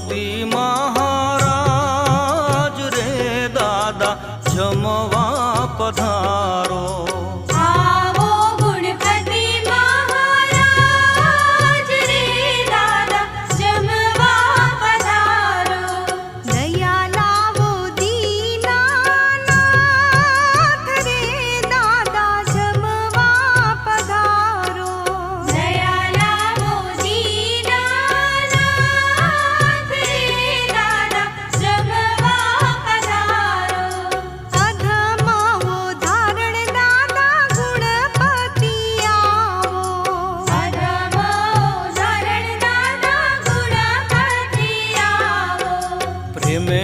ગુણપતિ મહારાજ રે દાદા જમવા પધારો. આવો ગુણપતિ મહારાજ રે દાદા જમવા પધારો. દયા લાવો દીનાનાથ રે દાદા જમવા પધારો. દયા લાવો દીનાનાથ રે દાદા જમવા પધારો. અધમાવો ધારણ દાદા ગુણપતિ આવો. અધમાવો ધારણ દાદા ગુણપતિ આવો. પ્રેમે